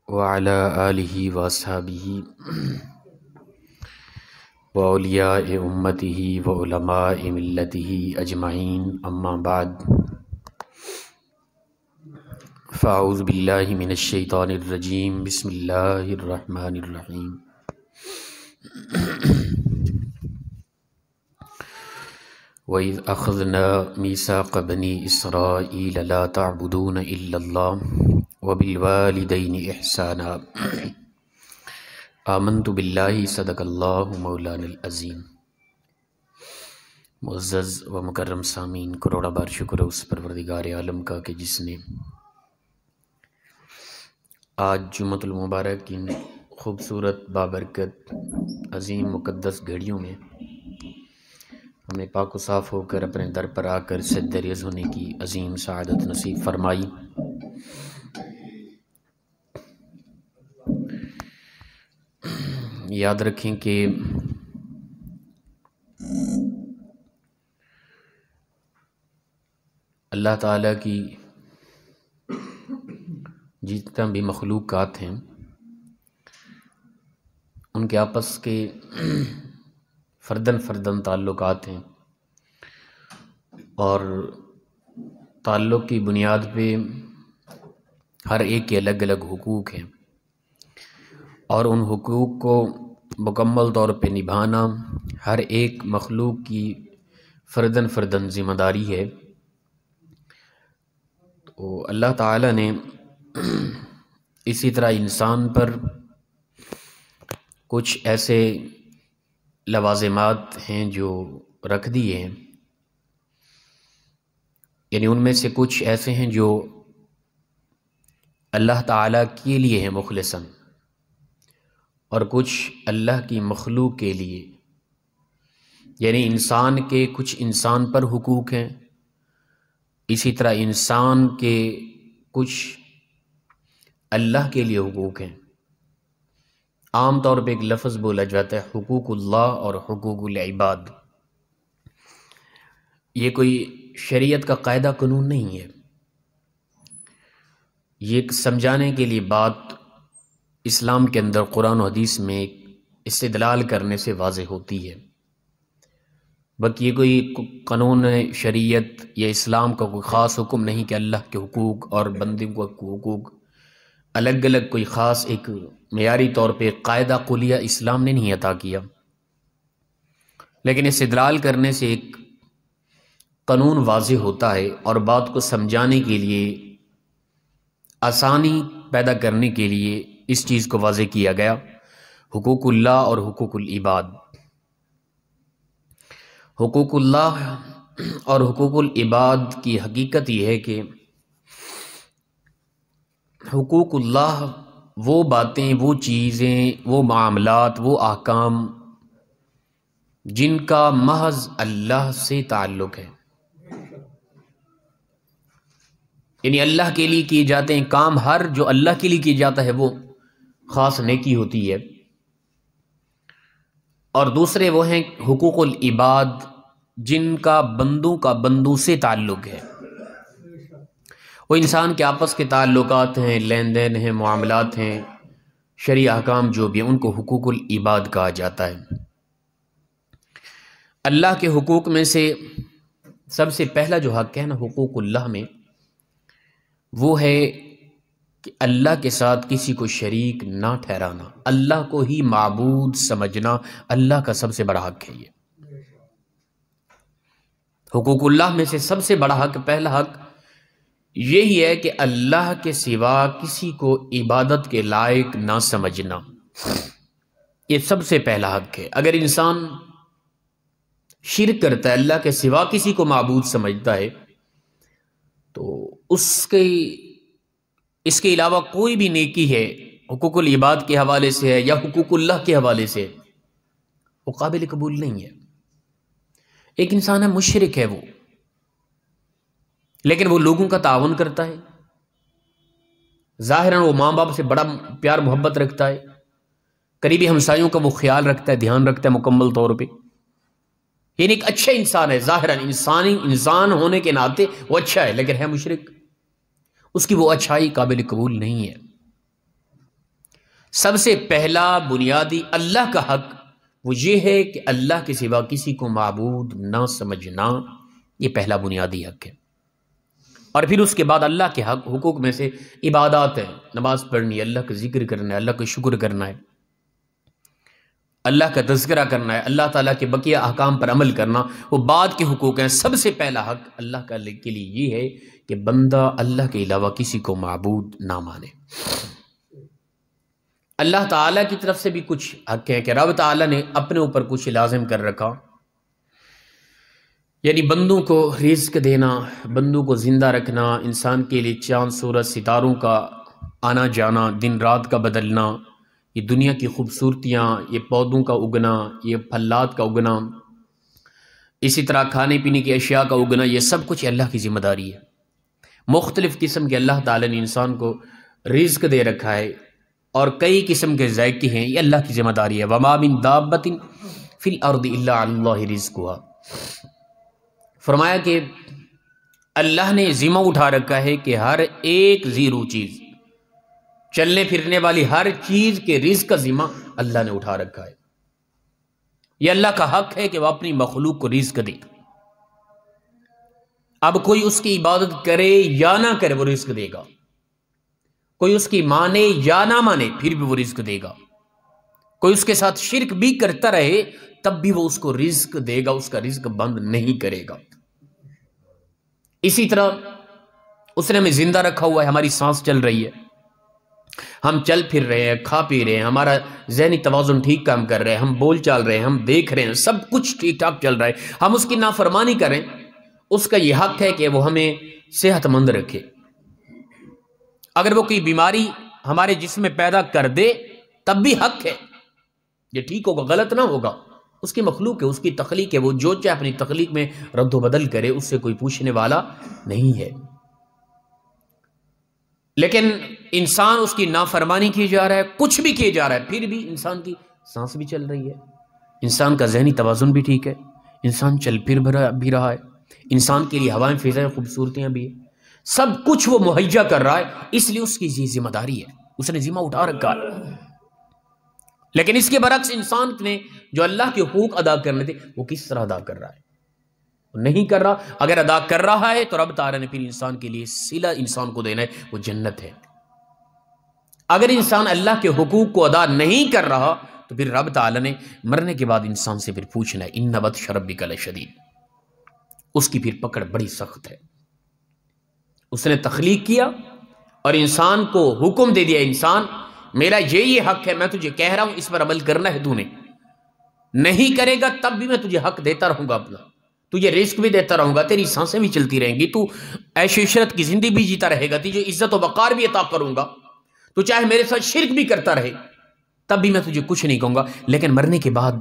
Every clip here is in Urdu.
وعلى آلہ واصحابہ وأولیاء امتہ وعلماء ملتہ اجمعین اما بعد فاعوذ باللہ من الشیطان الرجیم بسم اللہ الرحمن الرحیم وَإِذْ أَخَذْنَا مِيثَاقَ بَنِي إِسْرَائِيلَ لَا تَعْبُدُونَ إِلَّا اللَّهَ وَبِالْوَالِدَيْنِ إِحْسَانًا آمنت باللہ صدق اللہ مولانا العظیم۔ معزز و مکرم سامعین، کروڑا بار شکر ہے اس پروردگار عالم کا کہ جس نے آج جمعۃ المبارک کی خوبصورت بابرکت عظیم مقدس گھڑیوں میں ہمیں پاک و صاف ہو کر اپنے در پر آ کر سجدہ ریز ہونے کی عظیم سعادت نصیب فرمائی۔ یاد رکھیں کہ اللہ تعالیٰ کی جتنا بھی مخلوقات ہیں ان کے آپس کے فردن تعلقات ہیں، اور تعلق کی بنیاد پہ ہر ایک کے الگ الگ حقوق ہیں، اور ان حقوق کو مکمل طور پہ نبھانا ہر ایک مخلوق کی فردن ذمہ داری ہے۔ تو اللہ تعالیٰ نے اسی طرح انسان پر کچھ ایسے لوازمات ہیں جو رکھ دیے ہیں، یعنی ان میں سے کچھ ایسے ہیں جو اللہ تعالیٰ کے لیے ہیں مخلصاً، اور کچھ اللہ کی مخلوق کے لیے، یعنی انسان کے کچھ انسان پر حقوق ہیں، اسی طرح انسان کے کچھ اللہ کے لیے حقوق ہیں۔ عام طور پہ ایک لفظ بولا جاتا ہے حقوق اللہ اور حقوق العباد۔ یہ کوئی شریعت کا قاعدہ قانون نہیں ہے، یہ ایک سمجھانے کے لیے بات اسلام کے اندر قرآن و حدیث میں استدلال کرنے سے واضح ہوتی ہے۔ بلکہ یہ کوئی قانون شریعت یا اسلام کا کوئی خاص حکم نہیں کہ اللہ کے حقوق اور بندے کو حقوق الگ الگ کوئی خاص ایک معیاری طور پہ قاعدہ قلیہ اسلام نے نہیں عطا کیا، لیکن استدلال کرنے سے ایک قانون واضح ہوتا ہے، اور بات کو سمجھانے کے لیے آسانی پیدا کرنے کے لیے اس چیز کو واضح کیا گیا، حقوق اللہ اور حقوق العباد۔ حقوق اللہ اور حقوق العباد کی حقیقت یہ ہے کہ حقوق اللہ وہ باتیں، وہ چیزیں، وہ معاملات، وہ احکام جن کا محض اللہ سے تعلق ہے، یعنی اللہ کے لیے کیے جاتے ہیں کام، ہر جو اللہ کے لیے کیا جاتا ہے وہ خاص نیکی ہوتی ہے۔ اور دوسرے وہ ہیں حقوق العباد جن کا بندوں سے تعلق ہے، وہ انسان کے آپس کے تعلقات ہیں، لین دین ہیں، معاملات ہیں، شرعی احکام جو بھی ہیں، ان کو حقوق العباد کہا جاتا ہے۔ اللہ کے حقوق میں سے سب سے پہلا جو حق ہے نا حقوق اللہ میں، وہ ہے کہ اللہ کے ساتھ کسی کو شریک نہ ٹھہرانا، اللہ کو ہی معبود سمجھنا اللہ کا سب سے بڑا حق ہے۔ یہ حقوق اللہ میں سے سب سے بڑا حق، پہلا حق یہی ہے کہ اللہ کے سوا کسی کو عبادت کے لائق نہ سمجھنا، یہ سب سے پہلا حق ہے۔ اگر انسان شرک کرتا ہے، اللہ کے سوا کسی کو معبود سمجھتا ہے، تو اس کے علاوہ کوئی بھی نیکی ہے حقوق العباد کے حوالے سے ہے یا حقوق اللہ کے حوالے سے، وہ قابل قبول نہیں ہے۔ ایک انسان ہے مشرک ہے وہ، لیکن وہ لوگوں کا تعاون کرتا ہے، ظاہراً وہ ماں باپ سے بڑا پیار محبت رکھتا ہے، قریبی ہمسایوں کا وہ خیال رکھتا ہے، دھیان رکھتا ہے مکمل طور پہ، یعنی ایک اچھا انسان ہے، ظاہراً انسان ہونے کے ناطے وہ اچھا ہے، لیکن ہے مشرک، اس کی وہ اچھائی قابل قبول نہیں ہے۔ سب سے پہلا بنیادی اللہ کا حق وہ یہ ہے کہ اللہ کے سوا کسی کو معبود نہ سمجھنا، یہ پہلا بنیادی حق ہے۔ اور پھر اس کے بعد اللہ کے حقوق میں سے عبادات ہیں، نماز پڑھنی ہے، اللہ کا ذکر کرنا ہے، اللہ کا شکر کرنا ہے، اللہ کا تذکرہ کرنا ہے، اللہ تعالیٰ کے بقیہ احکام پر عمل کرنا، وہ بعد کے حقوق ہیں۔ سب سے پہلا حق اللہ کے لیے یہ ہے کہ بندہ اللہ کے علاوہ کسی کو معبود نہ مانے۔ اللہ تعالیٰ کی طرف سے بھی کچھ حق ہے کہ رب تعالیٰ نے اپنے اوپر کچھ لازم کر رکھا، یعنی بندوں کو رزق دینا، بندوں کو زندہ رکھنا، انسان کے لیے چاند سورج ستاروں کا آنا جانا، دن رات کا بدلنا، یہ دنیا کی خوبصورتیاں، یہ پودوں کا اگنا، یہ پھلات کا اگنا، اسی طرح کھانے پینے کی اشیاء کا اگنا، یہ سب کچھ اللہ کی ذمہ داری ہے۔ مختلف قسم کے اللہ تعالیٰ نے انسان کو رزق دے رکھا ہے، اور کئی قسم کے ذائقے ہیں، یہ اللہ کی ذمہ داری ہے۔ وَمَا مِن دَابَّةٍ فِي الْأَرْضِ إِلَّا عَلَى اللَّهِ رِزْقُهَا، فرمایا کہ اللہ نے ذمہ اٹھا رکھا ہے کہ ہر ایک زیرو چیز، چلنے پھرنے والی ہر چیز کے رزق کا ذمہ اللہ نے اٹھا رکھا ہے۔ یہ اللہ کا حق ہے کہ وہ اپنی مخلوق کو رزق دے۔ اب کوئی اس کی عبادت کرے یا نہ کرے وہ رزق دے گا، کوئی اس کی مانے یا نہ مانے پھر بھی وہ رزق دے گا، کوئی اس کے ساتھ شرک بھی کرتا رہے تب بھی وہ اس کو رزق دے گا، اس کا رزق بند نہیں کرے گا۔ اسی طرح اس نے ہمیں زندہ رکھا ہوا ہے، ہماری سانس چل رہی ہے، ہم چل پھر رہے ہیں، کھا پی رہے ہیں، ہمارا ذہنی توازن ٹھیک کام کر رہے ہیں، ہم بول چال رہے ہیں، ہم دیکھ رہے ہیں، سب کچھ ٹھیک ٹھاک چل رہا ہے، ہم اس کی نافرمانی کریں، اس کا یہ حق ہے کہ وہ ہمیں صحت مند رکھے۔ اگر وہ کوئی بیماری ہمارے جسم میں پیدا کر دے تب بھی حق ہے، یہ ٹھیک ہوگا، غلط نہ ہوگا، اس کی مخلوق ہے، اس کی تخلیق ہے، وہ جو چاہے اپنی تخلیق میں رد و بدل کرے، اس سے کوئی پوچھنے والا نہیں ہے۔ لیکن انسان اس کی نافرمانی کی جا رہا ہے، کچھ بھی کیے جا رہا ہے، پھر بھی انسان کی سانس بھی چل رہی ہے، انسان کا ذہنی توازن بھی ٹھیک ہے، انسان چل پھر بھی رہا ہے، انسان کے لیے ہوائیں فضائیں خوبصورتیاں بھی ہیں، سب کچھ وہ مہیا کر رہا ہے، اس لیے اس کی یہ ذمہ داری ہے، اس نے ذمہ اٹھا رکھا ہے۔ لیکن اس کے برعکس انسان نے جو اللہ کے حقوق ادا کرنے تھے وہ کس طرح ادا کر رہا ہے؟ وہ نہیں کر رہا۔ اگر ادا کر رہا ہے تو رب تعالیٰ نے پھر انسان کے لیے صلہ انسان کو دینا ہے، وہ جنت ہے۔ اگر انسان اللہ کے حقوق کو ادا نہیں کر رہا تو پھر رب تعالیٰ نے مرنے کے بعد انسان سے پھر پوچھنا ہے، اِنَّ بَطْشَ رَبِّكَ لَشَدِيدٌ، اس کی پھر پکڑ بڑی سخت ہے۔ اس نے تخلیق کیا اور انسان کو حکم دے دیا، انسان میرا یہ حق ہے، میں تجھے کہہ رہا ہوں، اس پر عمل کرنا ہے، تو نے نہیں کرے گا تب بھی میں تجھے حق دیتا رہوں گا، اپنا تجھے رزق بھی دیتا رہوں گا، تیری سانسیں بھی چلتی رہیں گی، تو عیش و عشرت کی زندگی بھی جیتا رہے گا، تجھے عزت و وقار بھی عطا کروں گا، تو چاہے میرے ساتھ شرک بھی کرتا رہے تب بھی میں تجھے کچھ نہیں کہوں گا۔ لیکن مرنے کے بعد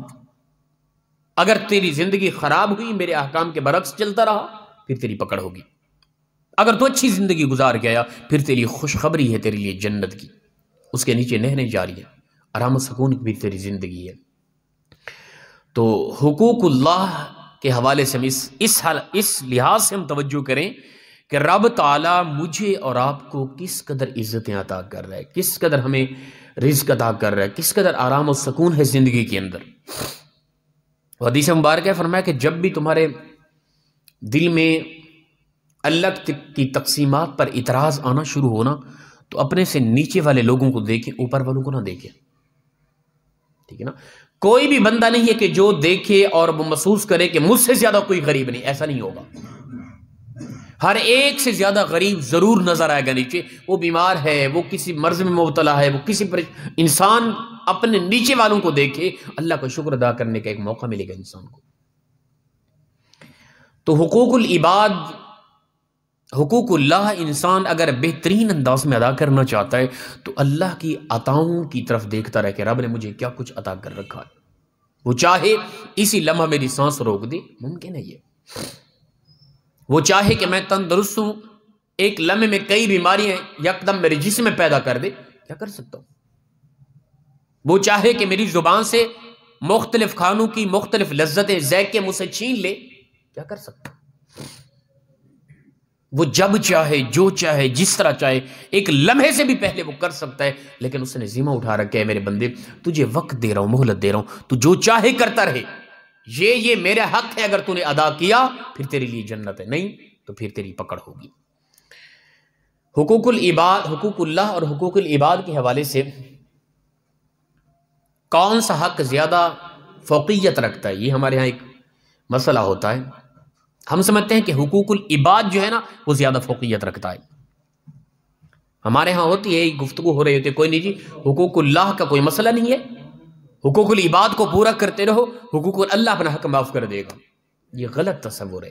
اگر تیری زندگی خراب ہوئی، میرے احکام کے برعکس چلتا رہا، پھر تیری پکڑ ہوگی۔ اگر تو اچھی زندگی گزار گیا پھر تیری خوشخبری ہے، تیرے لیے جنت کی، اس کے نیچے نہریں جاری ہیں، آرام و سکون کی بھی تیری زندگی ہے۔ تو حقوق اللہ کے حوالے سے ہم اس لحاظ سے ہم توجہ کریں کہ رب تعالیٰ مجھے اور آپ کو کس قدر عزتیں عطا کر رہا ہے، کس قدر ہمیں رزق عطا کر رہا ہے، کس قدر آرام و سکون ہے زندگی کے اندر۔ حدیث مبارکہ فرمایا کہ جب بھی تمہارے دل میں اللہ کی تقسیمات پر اعتراض آنا شروع ہونا تو اپنے سے نیچے والے لوگوں کو دیکھیں، اوپر والوں کو نہ دیکھیں، ٹھیک ہے نا؟ کوئی بھی بندہ نہیں ہے کہ جو دیکھے اور وہ محسوس کرے کہ مجھ سے زیادہ کوئی غریب نہیں، ایسا نہیں ہوگا۔ ہر ایک سے زیادہ غریب ضرور نظر آئے گا نیچے، وہ بیمار ہے، وہ کسی مرض میں مبتلا ہے، وہ کسی پر انسان اپنے نیچے والوں کو دیکھے، اللہ کا شکر ادا کرنے کا ایک موقع ملے گا انسان کو۔ تو حقوق العباد، حقوق اللہ انسان اگر بہترین انداز میں ادا کرنا چاہتا ہے تو اللہ کی عطاؤں کی طرف دیکھتا رہے کہ رب نے مجھے کیا کچھ عطا کر رکھا ہے۔ وہ چاہے اسی لمحہ میری سانس روک دے، ممکن ہے یہ۔ وہ چاہے کہ میں تندرست ہوں، ایک لمحے میں کئی بیماریاں یکدم میرے جسم میں پیدا کر دے، کیا کر سکتا ہوں؟ وہ چاہے کہ میری زبان سے مختلف کھانوں کی مختلف لذتیں ذائقے مجھ سے چھین لے، کیا کر سکتا ہوں؟ وہ جب چاہے، جو چاہے، جس طرح چاہے، ایک لمحے سے بھی پہلے وہ کر سکتا ہے، لیکن اس نے ذمہ اٹھا رکھا ہے میرے بندے تجھے وقت دے رہا ہوں، مہلت دے رہا ہوں، تو جو چاہے کرتا رہے، یہ میرا حق ہے، اگر تو نے ادا کیا پھر تیرے لیے جنت ہے، نہیں تو پھر تیری پکڑ ہوگی۔ حقوق العباد، حقوق اللہ اور حقوق العباد کے حوالے سے کون سا حق زیادہ فوقیت رکھتا ہے، یہ ہمارے ہاں ایک مسئلہ ہوتا ہے۔ ہم سمجھتے ہیں کہ حقوق العباد جو ہے نا وہ زیادہ فوقیت رکھتا ہے، ہمارے ہاں ہوتی ہے گفتگو ہو رہی ہوتی ہے، کوئی نہیں جی حقوق اللہ کا کوئی مسئلہ نہیں ہے، حقوق العباد کو پورا کرتے رہو، حقوق اللہ اپنا حق معاف کر دے گا۔ یہ غلط تصور ہے،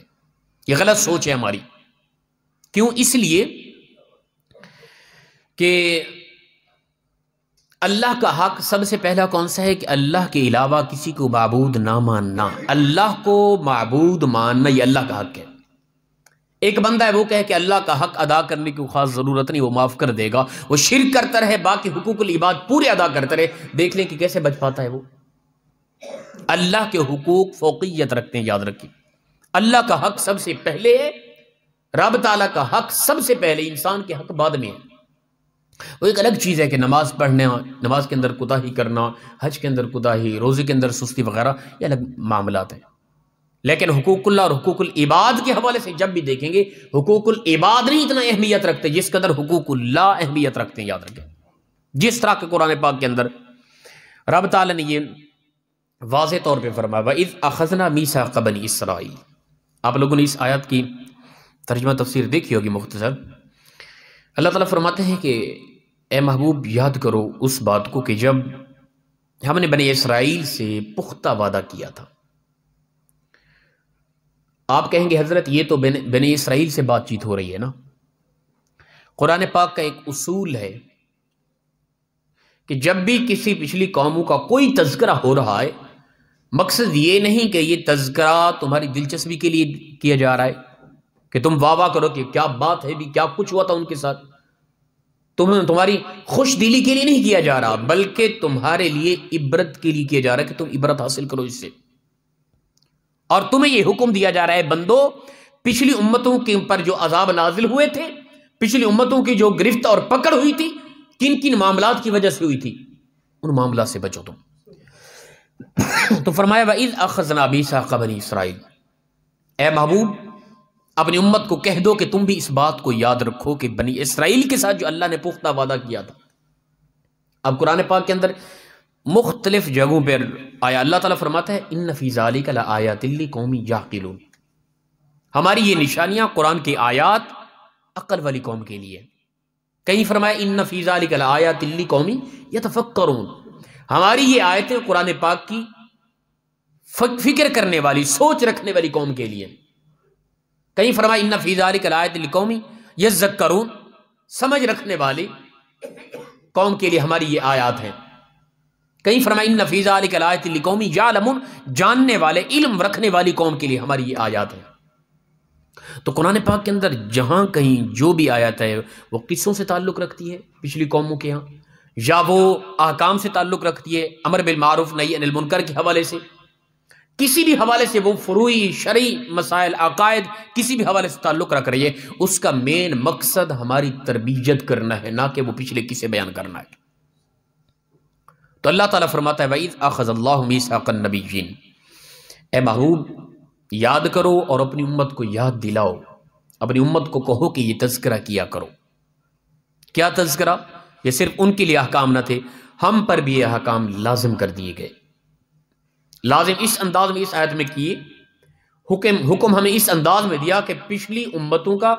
یہ غلط سوچ ہے ہماری۔ کیوں؟ اس لیے کہ اللہ کا حق سب سے پہلا کون سا ہے کہ اللہ کے علاوہ کسی کو معبود نہ ماننا، اللہ کو معبود ماننا یہ اللہ کا حق ہے۔ ایک بندہ ہے وہ کہے کہ اللہ کا حق ادا کرنے کی خاص ضرورت نہیں، وہ معاف کر دے گا، وہ شرک کرتا رہے، باقی حقوق العباد پورے ادا کرتا رہے، دیکھ لیں کہ کیسے بچ پاتا ہے وہ۔ اللہ کے حقوق فوقیت رکھتے ہیں، یاد رکھیں اللہ کا حق سب سے پہلے ہے، رب تعالیٰ کا حق سب سے پہلے، انسان کے حق بعد میں ہے۔ وہ ایک الگ چیز ہے کہ نماز پڑھنا، نماز کے اندر کوتاہی کرنا، حج کے اندر کوتاہی، روزے کے اندر سستی وغیرہ، یہ الگ معاملات ہیں، لیکن حقوق اللہ اور حقوق العباد کے حوالے سے جب بھی دیکھیں گے حقوق العباد نہیں اتنا اہمیت رکھتے جس قدر حقوق اللہ اہمیت رکھتے ہیں، یاد رکھیں۔ جس طرح کہ قرآن پاک کے اندر رب تعالیٰ نے یہ واضح طور پہ فرمایا وَإِذْ أَخَذْنَا مِيثَاقَ بَنِي إِسْرَائِيلَ، آپ لوگوں نے اس آیت کی ترجمہ تفسیر دیکھی ہوگی مختصر۔ اللہ تعالیٰ فرماتے ہیں کہ اے محبوب یاد کرو اس بات کو کہ جب ہم نے بنی اسرائیل سے پختہ وعدہ کیا تھا۔ آپ کہیں گے حضرت یہ تو بنی اسرائیل سے بات چیت ہو رہی ہے نا۔ قرآن پاک کا ایک اصول ہے کہ جب بھی کسی پچھلی قوموں کا کوئی تذکرہ ہو رہا ہے، مقصد یہ نہیں کہ یہ تذکرہ تمہاری دلچسپی کے لیے کیا جا رہا ہے کہ تم واہ واہ کرو کہ کیا بات ہے بھی، کیا کچھ ہوا تھا ان کے ساتھ، تمہاری خوش دلی کے لیے نہیں کیا جا رہا، بلکہ تمہارے لیے عبرت کے لیے کیا جا رہا ہے کہ تم عبرت حاصل کرو اس سے۔ اور تمہیں یہ حکم دیا جا رہا ہے بندو، پچھلی امتوں کے پر جو عذاب نازل ہوئے تھے، پچھلی امتوں کی جو گرفت اور پکڑ ہوئی تھی، کن کن معاملات کی وجہ سے ہوئی تھی، ان معاملات سے بچو تم۔ تو فرمایا وَإِذْ أَخَذْنَا مِيثَاقَ بَنِي إِسْرَائِيلَ، اے محبوب اپنی امت کو کہہ دو کہ تم بھی اس بات کو یاد رکھو کہ بنی اسرائیل کے ساتھ جو اللہ نے پختہ وعدہ کیا تھا۔ اب قرآن پاک کے اندر مختلف جگہوں پر آیا، اللہ تعالیٰ فرماتا ہے ان فی ذالک لآیات لقوم یعقلون، ہماری یہ نشانیاں قرآن کی آیات عقل والی قوم کے لیے۔ کہیں فرمایا ان فی ذالک لآیات لقوم یتفکرون، ہماری یہ آیتیں قرآن پاک کی فکر کرنے والی، سوچ رکھنے والی قوم کے لیے۔ کہیں فرمایا ان فی ذالک لآیات لقوم یذکرون، سمجھ رکھنے والی قوم کے لیے ہماری یہ آیات ہیں۔ کہیں فرمایا ان فی ذالک لآیات لقوم یعلمون، جاننے والے، علم رکھنے والی قوم کے لیے ہماری یہ آیات ہیں۔ تو قرآن پاک کے اندر جہاں کہیں جو بھی آیت ہے وہ قصوں سے تعلق رکھتی ہے پچھلی قوموں کے ہاں، یا وہ احکام سے تعلق رکھتی ہے، امر بالمعروف نہی عن المنکر کے حوالے سے، کسی بھی حوالے سے، وہ فروعی شرعی مسائل، عقائد، کسی بھی حوالے سے تعلق رکھ رہی ہے، اس کا مین مقصد ہماری تربیت کرنا ہے، نہ کہ وہ پچھلے قصے بیان کرنا ہے۔ تو اللہ تعالیٰ فرماتا ہے وَإِذْ أَخَذَ اللَّهُ مِيثَاقَ النَّبِيِّينَ، اے محبوب یاد کرو اور اپنی امت کو یاد دلاؤ، اپنی امت کو کہو کہ یہ تذکرہ کیا کرو۔ کیا تذکرہ؟ یہ صرف ان کے لیے احکام نہ تھے، ہم پر بھی یہ احکام لازم کر دیے گئے۔ لازم اس انداز میں اس آیت میں کیے، حکم ہمیں اس انداز میں دیا کہ پچھلی امتوں کا،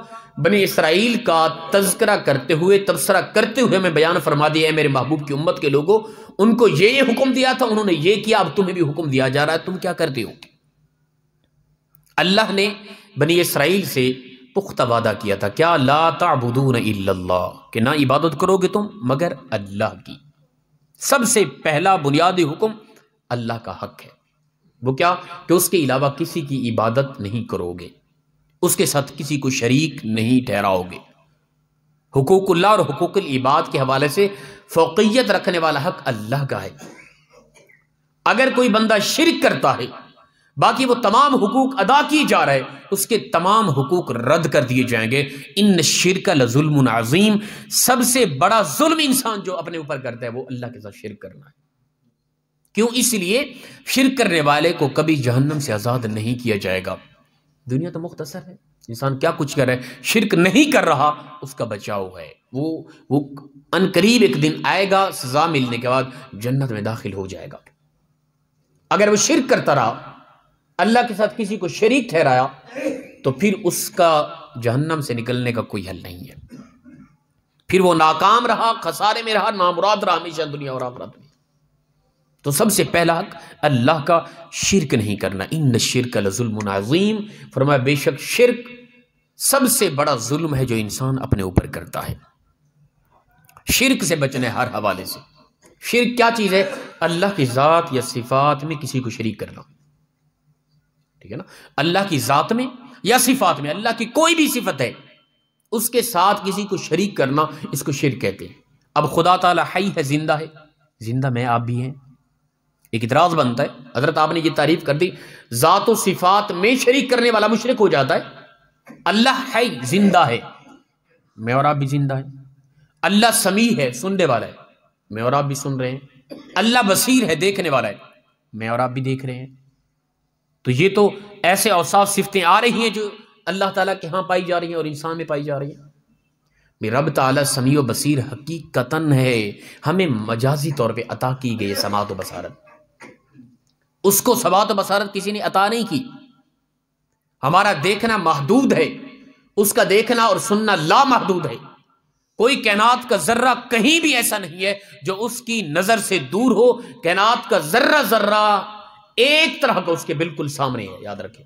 بنی اسرائیل کا تذکرہ کرتے ہوئے، تبصرہ کرتے ہوئے ہمیں بیان فرما دیا ہے میرے محبوب کی امت کے لوگوں، ان کو یہ حکم دیا تھا، انہوں نے یہ کیا، اب تمہیں بھی حکم دیا جا رہا ہے، تم کیا کرتے ہو؟ اللہ نے بنی اسرائیل سے پختہ وعدہ کیا تھا، کیا لا تعبدون الا اللہ، کہ نہ عبادت کرو گے تم مگر اللہ کی۔ سب سے پہلا بنیادی حکم اللہ کا حق ہے، وہ کیا کہ اس کے علاوہ کسی کی عبادت نہیں کرو گے، اس کے ساتھ کسی کو شریک نہیں ٹھہراؤ گے۔ حقوق اللہ اور حقوق العباد کے حوالے سے فوقیت رکھنے والا حق اللہ کا ہے۔ اگر کوئی بندہ شرک کرتا ہے، باقی وہ تمام حقوق ادا کیے جا رہے اس کے تمام حقوق رد کر دیے جائیں گے۔ ان الشرک لظلم عظیم، سب سے بڑا ظلم انسان جو اپنے اوپر کرتا ہے وہ اللہ کے ساتھ شرک کرنا ہے۔ کیوں؟ اس لیے شرک کرنے والے کو کبھی جہنم سے آزاد نہیں کیا جائے گا۔ دنیا تو مختصر ہے، انسان کیا کچھ کر رہا ہے، شرک نہیں کر رہا اس کا بچاؤ ہے، وہ ان قریب ایک دن آئے گا، سزا ملنے کے بعد جنت میں داخل ہو جائے گا۔ اگر وہ شرک کرتا رہا، اللہ کے ساتھ کسی کو شریک ٹھہرایا، تو پھر اس کا جہنم سے نکلنے کا کوئی حل نہیں ہے، پھر وہ ناکام رہا، خسارے میں رہا، نامراد رہا ہمیشہ دنیا اور آخرت میں۔ تو سب سے پہلا حق اللہ کا شرک نہیں کرنا۔ ان الشرک لظلم عظیم، فرمایا بے شک شرک سب سے بڑا ظلم ہے جو انسان اپنے اوپر کرتا ہے۔ شرک سے بچنا ہے ہر حوالے سے۔ شرک کیا چیز ہے؟ اللہ کی ذات یا صفات میں کسی کو شریک کرنا، ٹھیک ہے نا؟ اللہ کی ذات میں یا صفات میں، اللہ کی کوئی بھی صفت ہے اس کے ساتھ کسی کو شریک کرنا، اس کو شرک کہتے ہیں۔ اب خدا تعالی حی ہے، زندہ ہے، زندہ میں آپ بھی ہیں۔ ایک اعتراض بنتا ہے، حضرت آپ نے یہ تعریف کر دی، ذات و صفات میں شریک کرنے والا مشرک ہو جاتا ہے۔ اللہ حی زندہ ہے، میں اور آپ بھی زندہ ہیں۔ اللہ سمیع ہے، سننے والا ہے، میں اور آپ بھی سن رہے ہیں۔ اللہ بصیر ہے، دیکھنے والا ہے، میں اور آپ بھی دیکھ رہے ہیں۔ تو یہ تو ایسے اوصاف صفتیں آ رہی ہیں جو اللہ تعالیٰ کے ہاں پائی جا رہی ہیں اور انسان میں پائی جا رہی ہیں۔ رب تعالیٰ سمیع و بصیر حقیقتاً ہے، ہمیں مجازی طور پہ عطا کی گئی سماعت و بصارت، اس کو سماعت و بصارت کسی نے عطا نہیں کی۔ ہمارا دیکھنا محدود ہے، اس کا دیکھنا اور سننا لامحدود ہے۔ کوئی کائنات کا ذرہ کہیں بھی ایسا نہیں ہے جو اس کی نظر سے دور ہو، کائنات کا ذرہ ذرہ ایک طرح کا اس کے بالکل سامنے ہے، یاد رکھیں۔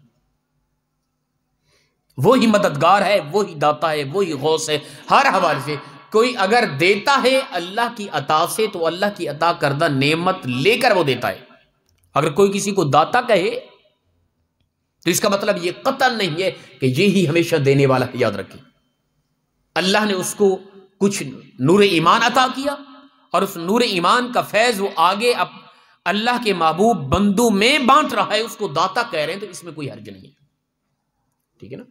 وہی مددگار ہے، وہی داتا ہے، وہی غوث ہے، ہر حوالے سے۔ کوئی اگر دیتا ہے اللہ کی عطا سے تو اللہ کی عطا کردہ نعمت لے کر وہ دیتا ہے۔ اگر کوئی کسی کو داتا کہے تو اس کا مطلب یہ قطعاً نہیں ہے کہ یہی ہمیشہ دینے والا ہے، یاد رکھیں۔ اللہ نے اس کو کچھ نور ایمان عطا کیا اور اس نور ایمان کا فیض وہ آگے اب اللہ کے محبوب بندوں میں بانٹ رہا ہے، اس کو داتا کہہ رہے ہیں، تو اس میں کوئی حرج نہیں ہے، ٹھیک ہے نا؟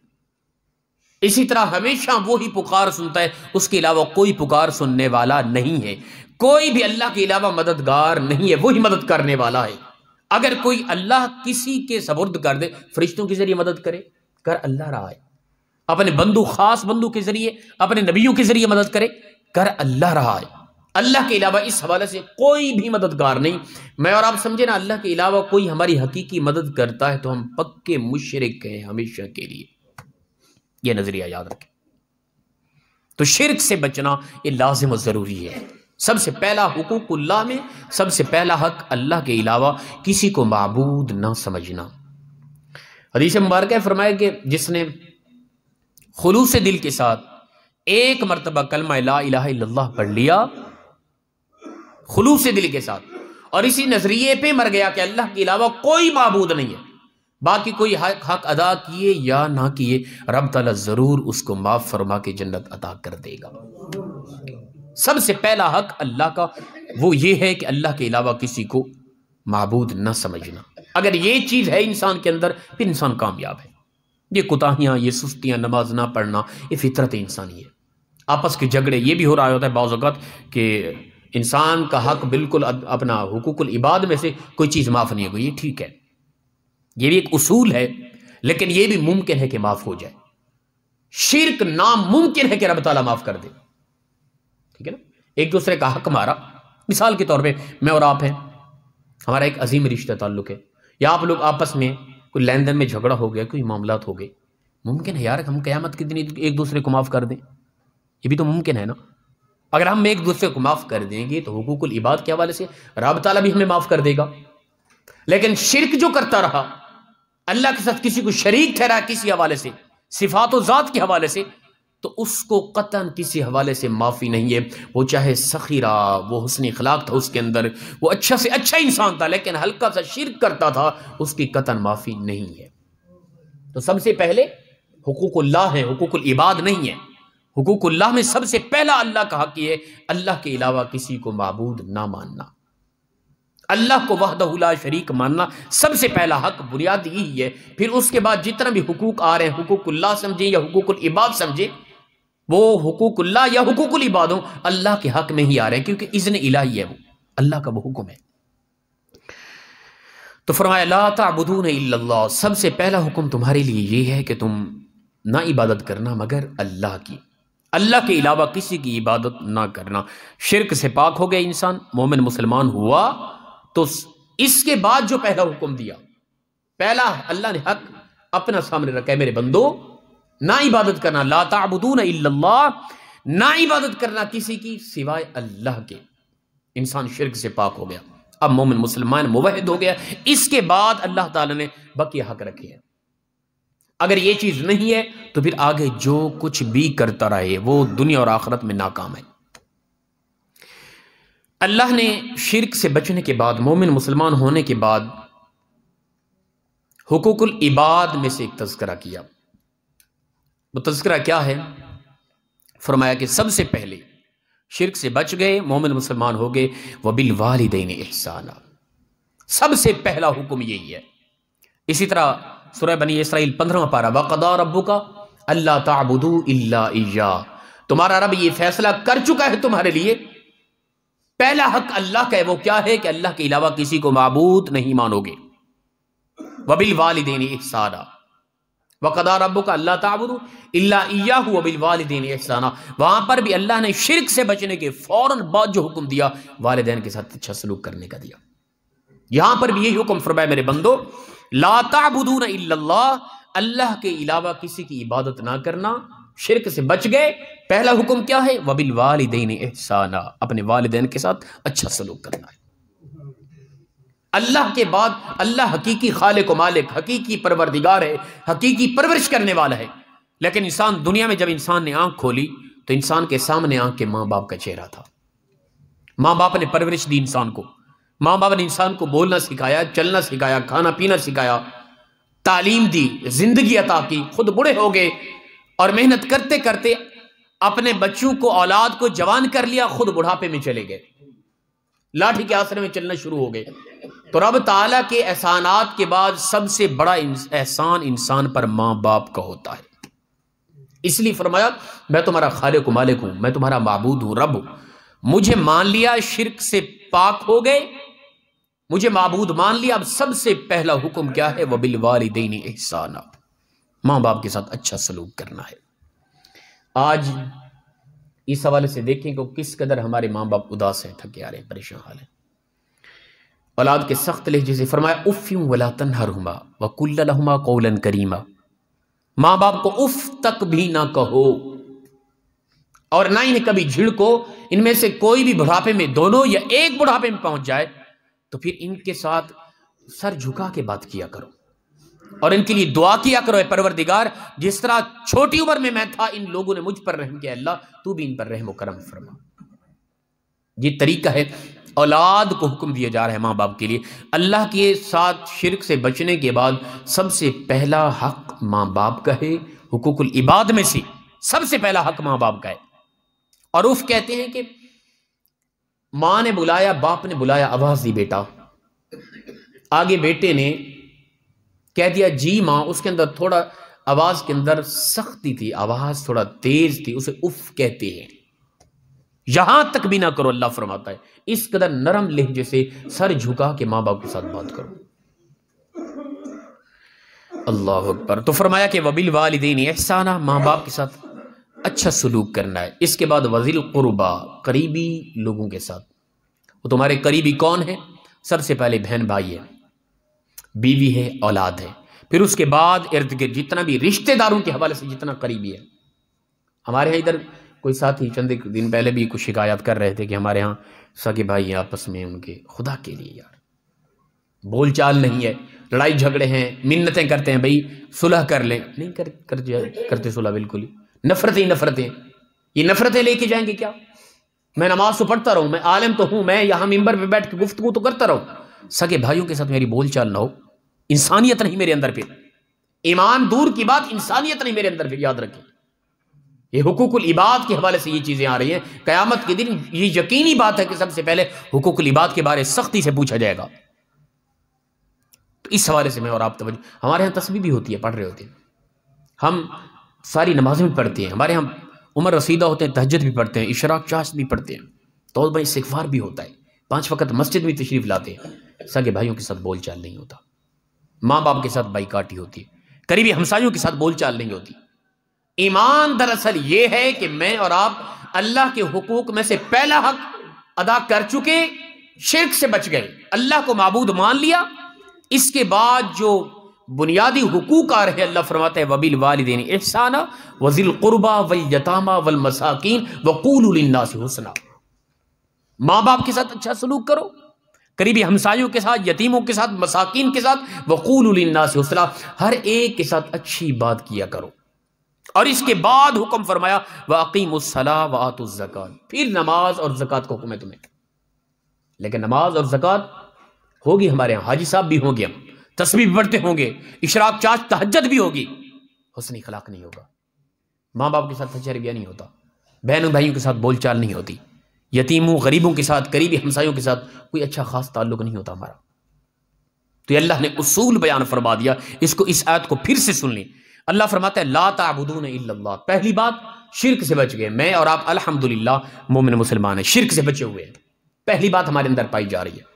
اسی طرح ہمیشہ وہی پکار سنتا ہے، اس کے علاوہ کوئی پکار سننے والا نہیں ہے۔ کوئی بھی اللہ کے علاوہ مددگار نہیں ہے، وہی مدد کرنے والا ہے۔ اگر کوئی اللہ کسی کے سپرد کر دے، فرشتوں کے ذریعے مدد کرے، کر اللہ رہا ہے۔ اپنے بندو، خاص بندو کے ذریعے، اپنے نبیوں کے ذریعے مدد کرے، کر اللہ رہا ہے۔ اللہ کے علاوہ اس حوالے سے کوئی بھی مددگار نہیں۔ میں اور آپ سمجھے نا، اللہ کے علاوہ کوئی ہماری حقیقی مدد کرتا ہے تو ہم پکے مشرک ہیں ہمیشہ کے لیے۔ یہ نظریہ یاد رکھیں۔ تو شرک سے بچنا یہ لازم و ضروری ہے۔ سب سے پہلا حقوق اللہ میں سب سے پہلا حق اللہ کے علاوہ کسی کو معبود نہ سمجھنا۔ حدیث مبارکہ فرمایا کہ جس نے خلوص دل کے ساتھ ایک مرتبہ کلمہ لا الہ الا اللہ پڑھ لیا، خلوص دل کے ساتھ، اور اسی نظریے پہ مر گیا کہ اللہ کے علاوہ کوئی معبود نہیں ہے، باقی کوئی حق ادا کیے یا نہ کیے، رب تعالیٰ ضرور اس کو معاف فرما کے جنت عطا کر دے گا۔ سب سے پہلا حق اللہ کا وہ یہ ہے کہ اللہ کے علاوہ کسی کو معبود نہ سمجھنا۔ اگر یہ چیز ہے انسان کے اندر، پھر انسان کامیاب ہے۔ یہ کوتاہیاں، یہ سستیاں، نماز نہ پڑھنا، یہ فطرت انسانی ہے۔ آپس کے جھگڑے، یہ بھی ہو رہا ہوتا ہے بعض اوقات کہ انسان کا حق بالکل اپنا حقوق العباد میں سے کوئی چیز معاف نہیں ہوگی، یہ ٹھیک ہے، یہ بھی ایک اصول ہے، لیکن یہ بھی ممکن ہے کہ معاف ہو جائے۔ شرک ناممکن ہے کہ رب تعالیٰ معاف کر دے، ٹھیک ہے نا؟ ایک دوسرے کا حق مارا، مثال کے طور پہ میں اور آپ ہیں، ہمارا ایک عظیم رشتہ تعلق ہے، یا آپ لوگ آپس میں کوئی لین دین میں جھگڑا ہو گیا، کوئی معاملات ہو گئے، ممکن ہے یار ہم قیامت کے دن ایک دوسرے کو معاف کر دیں، یہ بھی تو ممکن ہے نا؟ اگر ہم ایک دوسرے کو معاف کر دیں گے تو حقوق العباد کے حوالے سے رب تعالیٰ بھی ہمیں معاف کر دے گا۔ لیکن شرک جو کرتا رہا، اللہ کے ساتھ کسی کو شریک ٹھہرا کسی حوالے سے، صفات و ذات کے حوالے سے، تو اس کو قطعاً کسی حوالے سے معافی نہیں ہے۔ وہ چاہے سخی رہا، وہ حسن اخلاق تھا اس کے اندر، وہ اچھا سے اچھا انسان تھا، لیکن ہلکا سا شرک کرتا تھا، اس کی قطعاً معافی نہیں ہے۔ تو سب سے پہلے حقوق اللہ ہے، حقوق العباد نہیں ہے۔ حقوق اللہ میں سب سے پہلا اللہ کا حق یہ ہے، اللہ کے علاوہ کسی کو معبود نہ ماننا۔ اللہ کو وحدہ لا شریک ماننا سب سے پہلا حق، بنیاد یہی ہے۔ پھر اس کے بعد جتنا بھی حقوق آ رہے ہیں، حقوق اللہ سمجھیں یا حقوق العباد سمجھیں، وہ حقوق اللہ یا حقوق العباد ہوں، اللہ کے حق میں ہی آ رہے ہیں، کیونکہ اذن الہی ہے، وہ اللہ کا وہ حکم ہے۔ تو فرمایا لا تعبدون الا اللہ، سب سے پہلا حکم تمہارے لیے یہ ہے کہ تم نہ عبادت کرنا مگر اللہ کی، اللہ کے علاوہ کسی کی عبادت نہ کرنا۔ شرک سے پاک ہو گیا انسان، مومن مسلمان ہوا، تو اس کے بعد جو پہلا حکم دیا، پہلا اللہ نے حق اپنا سامنے رکھا ہے، میرے بندو نہ عبادت کرنا، لا تعبدون الا اللہ، نہ عبادت کرنا کسی کی سوائے اللہ کے۔ انسان شرک سے پاک ہو گیا، اب مومن مسلمان موحد ہو گیا۔ اس کے بعد اللہ تعالی نے بقیہ حق رکھے ہیں۔ اگر یہ چیز نہیں ہے تو پھر آگے جو کچھ بھی کرتا رہے وہ دنیا اور آخرت میں ناکام ہے۔ اللہ نے شرک سے بچنے کے بعد، مومن مسلمان ہونے کے بعد، حقوق العباد میں سے ایک تذکرہ کیا۔ وہ تذکرہ کیا ہے؟ فرمایا کہ سب سے پہلے شرک سے بچ گئے، مومن مسلمان ہو گئے، وبالوالدین احسانا، سب سے پہلا حکم یہی ہے۔ اسی طرح سورہ بنی اسرائیل 15واں پارہ، وَقَضَىٰ رَبُّكَ أَلَّا تَعْبُدُوا إِلَّا إِيَّاهُ، تمہارا رب یہ فیصلہ کر چکا ہے تمہارے لیے، پہلا حق اللہ کا ہے، وہ کیا ہے کہ اللہ کے علاوہ کسی کو معبود نہیں مانو گے۔ وَبِالْوَالِدَيْنِ إِحْسَانًا، وَقَضَىٰ رَبُّكَ أَلَّا تَعْبُدُوا إِلَّا إِيَّاهُ وَبِالْوَالِدَيْنِ إِحْسَانًا، وہاں پر بھی اللہ نے شرک سے بچنے کے فوراً بعد جو حکم دیا، والدین کے ساتھ اچھا سلوک کرنے کا دیا۔ یہاں پر بھی یہی حکم فرمایا میرے بندو لا تعبدون الا اللہ، اللہ کے علاوہ کسی کی عبادت نہ کرنا، شرک سے بچ گئے۔ پہلا حکم کیا ہے؟ وبالوالدین احسانا، اپنے والدین کے ساتھ اچھا سلوک کرنا ہے۔ اللہ کے بعد اللہ حقیقی خالق و مالک، حقیقی پروردگار ہے، حقیقی پرورش کرنے والا ہے۔ لیکن انسان دنیا میں جب انسان نے آنکھ کھولی تو انسان کے سامنے آنکھ کے ماں باپ کا چہرہ تھا۔ ماں باپ نے پرورش دی انسان کو، ماں باپ نے انسان کو بولنا سکھایا، چلنا سکھایا، کھانا پینا سکھایا، تعلیم دی، زندگی عطا کی، خود بوڑھے ہو گئے اور محنت کرتے کرتے اپنے بچوں کو، اولاد کو جوان کر لیا، خود بڑھاپے میں چلے گئے، لاٹھی کے آسرے میں چلنا شروع ہو گئے۔ تو رب تعالیٰ کے احسانات کے بعد سب سے بڑا احسان انسان پر ماں باپ کا ہوتا ہے۔ اس لیے فرمایا میں تمہارا خالق و مالک ہوں، میں تمہارا معبود ہوں، رب ہوں، مجھے مان لیا، شرک سے پاک ہو گئے، مجھے معبود مان لیا۔ اب سب سے پہلا حکم کیا ہے؟ وبالوالدین احسانا، ماں باپ کے ساتھ اچھا سلوک کرنا ہے۔ آج اس حوالے سے دیکھیں کہ کس قدر ہمارے ماں باپ اداس ہیں، تھکے آ رہے ہیں، پریشان حال ہیں۔ اولاد کے سخت لہجے سے فرمایا اف ولا تنہرہما وقل لہما قولا کریما، ماں باپ کو اف تک بھی نہ کہو اور نہ انہیں کبھی جھڑکو۔ ان میں سے کوئی بھی بڑھاپے میں، دونوں یا ایک بڑھاپے میں پہنچ جائے تو پھر ان کے ساتھ سر جھکا کے بات کیا کرو اور ان کے لیے دعا کیا کرو، اے پروردگار جس طرح چھوٹی عمر میں تھا ان لوگوں نے مجھ پر رحم کیا، اللہ تو بھی ان پر رحم و کرم فرما۔ یہ طریقہ ہے، اولاد کو حکم دیا جا رہا ہے ماں باپ کے لیے۔ اللہ کے ساتھ شرک سے بچنے کے بعد سب سے پہلا حق ماں باپ کا ہے، حقوق العباد میں سے سب سے پہلا حق ماں باپ کا ہے۔ اور اف کہتے ہیں کہ ماں نے بلایا، باپ نے بلایا، آواز دی بیٹا، آگے بیٹے نے کہہ دیا جی ماں، اس کے اندر تھوڑا آواز کے اندر سختی تھی، آواز تھوڑا تیز تھی، اسے اف کہتے ہیں۔ یہاں تک بھی نہ کرو، اللہ فرماتا ہے اس قدر نرم لہجے سے سر جھکا کے ماں باپ کے ساتھ بات کرو۔ اللہ اکبر۔ تو فرمایا کہ وبالوالدین احسانا، ماں باپ کے ساتھ اچھا سلوک کرنا ہے۔ اس کے بعد وذی القربا، قریبی لوگوں کے ساتھ۔ وہ تمہارے قریبی کون ہیں؟ سب سے پہلے بہن بھائی ہے، بیوی ہے، اولاد ہے، پھر اس کے بعد ارد گرد جتنا بھی رشتہ داروں کے حوالے سے جتنا قریبی ہے۔ ہمارے ہاں ادھر کوئی ساتھی چند دن پہلے بھی کچھ شکایات کر رہے تھے کہ ہمارے ہاں سگے بھائی ہیں، آپس میں ان کے خدا کے لیے یار بول چال نہیں ہے، لڑائی جھگڑے ہیں، منتیں کرتے ہیں بھائی صلح کر لیں، نہیں کرتے صلح، بالکل ہی نفرتیں۔ یہ نفرتیں لے کے جائیں گے کیا؟ میں نماز تو پڑھتا رہوں، میں عالم تو ہوں، میں یہاں ممبر پہ بیٹھ کے گفتگو تو کرتا رہوں، سگے بھائیوں کے ساتھ میری بول چال نہ ہو، انسانیت نہیں میرے اندر، پھر ایمان دور کی بات، انسانیت نہیں میرے اندر، پھر یاد رکھیں۔ یہ حقوق العباد کے حوالے سے یہ چیزیں آ رہی ہیں. قیامت کے دن یہ یقینی بات ہے کہ سب سے پہلے حقوق العباد کے بارے سختی سے پوچھا جائے گا. تو اس حوالے سے میں اور آپ توجہ. ہمارے ہاں تسبیح بھی ہوتی ہے، پڑھ رہے ہوتے ہیں، ہم ساری نمازیں بھی پڑھتے ہیں، ہمارے ہاں عمر رسیدہ ہوتے ہیں، تہجد بھی پڑھتے ہیں، اشراق چاشت بھی پڑھتے ہیں، توبہ استغفار بھی ہوتا ہے، 5 وقت مسجد میں تشریف لاتے ہیں. سگے بھائیوں کے ساتھ بول چال نہیں ہوتا، ماں باپ کے ساتھ بائیکاٹ ہی ہوتی ہے، قریبی ہمسایوں کے ساتھ بول چال نہیں ہوتی. ایمان دراصل یہ ہے کہ میں اور آپ اللہ کے حقوق میں سے پہلا حق ادا کر چکے، شرک سے بچ گئے، اللہ کو معبود مان لیا. اس کے بعد جو بنیادی حقوق آ رہے اللہ فرماتا ہے وَبِالْوَالِدَيْنِ إِحْسَانًا وَذِي الْقُرْبَى وَالْيَتَامَى وَالْمَسَاكِينِ وَقُولُوا لِلنَّاسِ حُسْنًا. ماں باپ کے ساتھ اچھا سلوک کرو، قریبی ہمسایوں کے ساتھ، یتیموں کے ساتھ، مساکین کے ساتھ. وَقُولُوا لِلنَّاسِ حُسْنًا، ہر ایک کے ساتھ اچھی بات کیا کرو. اور اس کے بعد حکم فرمایا وَأَقِيمُوا الصَّلَاةَ وَآتُوا الزَّكَاةَ، پھر نماز اور زکوٰۃ کا حکم ہے تمہیں. لیکن نماز اور زکوٰۃ ہوگی ہمارے ہاں، حاجی صاحب بھی ہوں گے، ہم تسبیح بھی پڑھتے ہوں گے، اشراق چاش تہجد بھی ہوگی، حسن اخلاق نہیں ہوگا، ماں باپ کے ساتھ اچھا رویہ نہیں ہوتا، بہنوں بھائیوں کے ساتھ بول چال نہیں ہوتی، یتیموں غریبوں کے ساتھ، قریبی ہمسایوں کے ساتھ کوئی اچھا خاص تعلق نہیں ہوتا ہمارا. تو اللہ نے اصول بیان فرما دیا. اس کو، اس آیت کو پھر سے سن لیں. اللہ فرماتا ہے لا تعبدون الا اللہ. پہلی بات شرک سے بچ گئے. میں اور آپ الحمدللہ مومن مسلمان ہیں، شرک سے بچے ہوئے ہیں. پہلی بات ہمارے اندر پائی جا رہی ہے.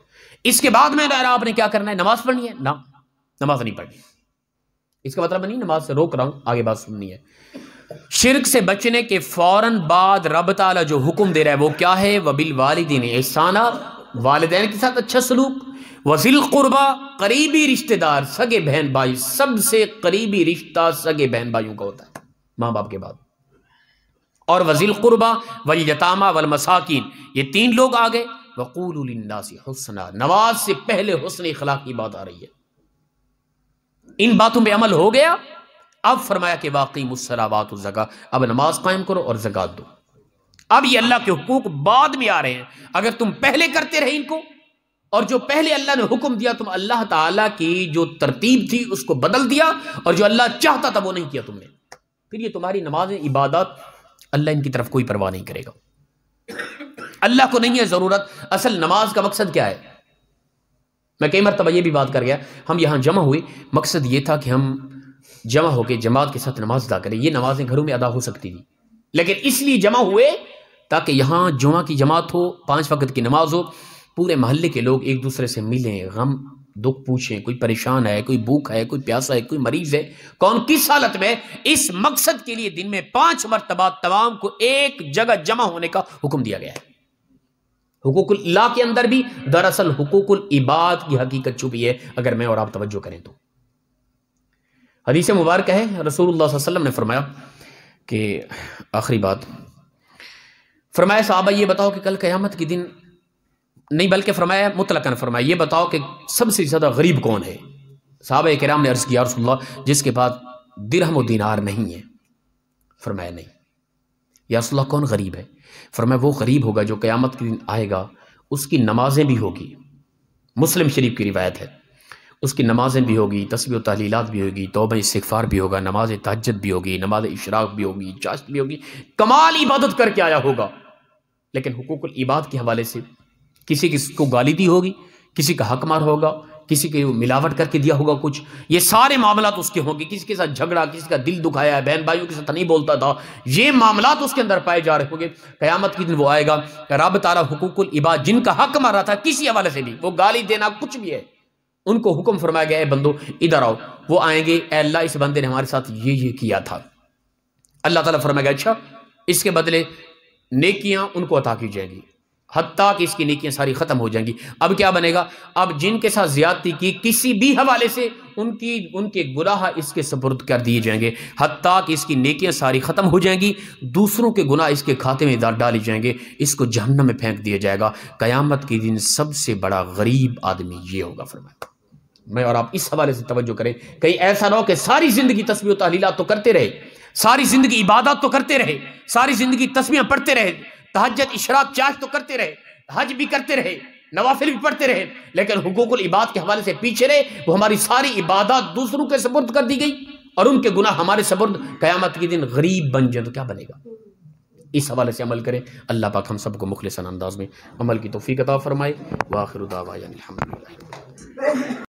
اس کے بعد میں اور آپ نے کیا کرنا ہے؟ نماز پڑھنی ہے؟ نہ، نماز نہیں پڑھنی. اس کا مطلب نہیں نماز سے روک رہا ہوں، آگے بات سننی ہے. شرک سے بچنے کے فوراً بعد رب تعالیٰ جو حکم دے رہا ہے وہ کیا ہے؟ وَبِالْوَالِدَيْنِ إِحْسَانًا، والدین کے ساتھ اچھا سلوک. وَذِي الْقُرْبَى، قریبی رشتہ دار، سگے بہن بھائی. سب سے قریبی رشتہ سگے بہن بھائیوں کا ہوتا ہے ماں باپ کے بعد. اور وَذِي الْقُرْبَى وَالْيَتَامَى وَالْمَسَاكِينِ، یہ 3 لوگ آ گئے. وَقُولُوا لِلنَّاسِ حُسْنًا، نماز سے پہلے حسن اخلاق کی بات آ رہی ہے. ان باتوں پہ عمل ہو گیا. اب فرمایا کہ وَأَقِيمُوا الصَّلَاةَ وَآتُوا الزَّكَاةَ، اب نماز قائم کرو اور زکات دو. اب یہ اللہ کے حقوق بعد میں آ رہے ہیں. اگر تم پہلے کرتے رہے ان کو، اور جو پہلے اللہ نے حکم دیا تم اللہ تعالیٰ کی جو ترتیب تھی اس کو بدل دیا، اور جو اللہ چاہتا تھا وہ نہیں کیا تم نے، پھر یہ تمہاری نمازیں، عبادات، اللہ ان کی طرف کوئی پرواہ نہیں کرے گا. اللہ کو نہیں ہے ضرورت. اصل نماز کا مقصد کیا ہے؟ میں کئی مرتبہ یہ بھی بات کر گیا. ہم یہاں جمع ہوئے، مقصد یہ تھا کہ ہم جمع ہو کے جماعت کے ساتھ نماز ادا کریں. یہ نمازیں گھروں میں ادا ہو سکتی تھی، لیکن اس لیے جمع ہوئے تاکہ یہاں جمعہ کی جماعت ہو، 5 وقت کی نماز ہو، پورے محلے کے لوگ ایک دوسرے سے ملیں، غم دکھ پوچھیں، کوئی پریشان ہے، کوئی بھوک ہے، کوئی پیاسا ہے، کوئی مریض ہے، کون کس حالت میں. اس مقصد کے لیے دن میں 5 مرتبہ تمام کو ایک جگہ جمع ہونے کا حکم دیا گیا ہے. حقوق اللہ کے اندر بھی دراصل حقوق العباد کی حقیقت چھپی ہے، اگر میں اور آپ توجہ کریں تو. حدیث مبارکہ ہے، رسول اللہ صلی اللہ علیہ وسلم نے فرمایا کہ آخری بات فرمایا صحابہ یہ بتاؤ کہ کل قیامت کے دن، نہیں بلکہ فرمایا مطلقاً فرمایا یہ بتاؤ کہ سب سے زیادہ غریب کون ہے؟ صحابہ کرام نے عرض کیا یا رسول اللہ جس کے پاس درہم و دینار نہیں ہے. فرمایا نہیں. یا رسول اللہ کون غریب ہے؟ فرمایا وہ غریب ہوگا جو قیامت کے دن آئے گا، اس کی نمازیں بھی ہوگی، مسلم شریف کی روایت ہے، اس کی نمازیں بھی ہوگی، تسبیح و تحلیلات بھی ہوگی، توبہ استغفار بھی ہوگا، نماز تہجد بھی ہوگی، نماز اشراق بھی ہوگی، چاشت بھی ہوگی، کمال عبادت کر کے آیا ہوگا. لیکن حقوق العباد کے حوالے سے کسی کو گالی دی ہوگی، کسی کا حق مار ہوگا، کسی کے ملاوٹ کر کے دیا ہوگا کچھ، یہ سارے معاملات اس کے ہوں گے. کسی کے ساتھ جھگڑا، کسی کا دل دکھایا ہے، بہن بھائیوں کے ساتھ نہیں بولتا تھا، یہ معاملات اس کے اندر پائے جا رہے ہوں گے. قیامت کے دن وہ آئے گا، رب تعالیٰ حقوق العباد جن کا حق مارا تھا کسی حوالے سے بھی، وہ گالی دینا کچھ بھی ہے، ان کو حکم فرمایا گیا اے بندو ادھر آؤ. وہ آئیں گے، اے اللہ اس بندے نے ہمارے ساتھ یہ کیا تھا. اللہ تعالیٰ فرمائے گا اچھا اس کے بدلے نیکیاں ان کو عطا کی جائیں گی، حتیٰ کہ اس کی نیکیاں ساری ختم ہو جائیں گی. اب کیا بنے گا؟ اب جن کے ساتھ زیادتی کی کسی بھی حوالے سے ان کے گناہ اس کے سپرد کر دیے جائیں گے، حتیٰ کہ اس کی نیکیاں ساری ختم ہو جائیں گی. دوسروں کے گناہ اس کے کھاتے میں ڈالے جائیں گے، اس کو جہنم میں پھینک دیا جائے گا. قیامت کے دن سب سے بڑا غریب آدمی یہ ہوگا. فرمایا میں اور آپ اس حوالے سے توجہ کریں، کہیں ایسا نہ ہو کہ ساری زندگی تسبیح و تحلیلات تو کرتے رہے، ساری زندگی عبادات تو کرتے رہے، ساری زندگی تسبیحاں پڑھتے رہے، تہجد اشراق چاش تو کرتے رہے، حج بھی کرتے رہے، نوافل بھی پڑھتے رہے، لیکن حقوق العباد کے حوالے سے پیچھے رہے. وہ ہماری ساری عبادات دوسروں کے سپرد کر دی گئی، اور ان کے گناہ ہمارے سپرد قیامت کے دن غریب بن جائیں تو کیا بنے گا؟ اس حوالے سے عمل کریں. اللہ پاک ہم سب کو مخلصانہ انداز میں عمل کی توفیق عطا فرمائے. وآخر دعوانا الحمدللہ.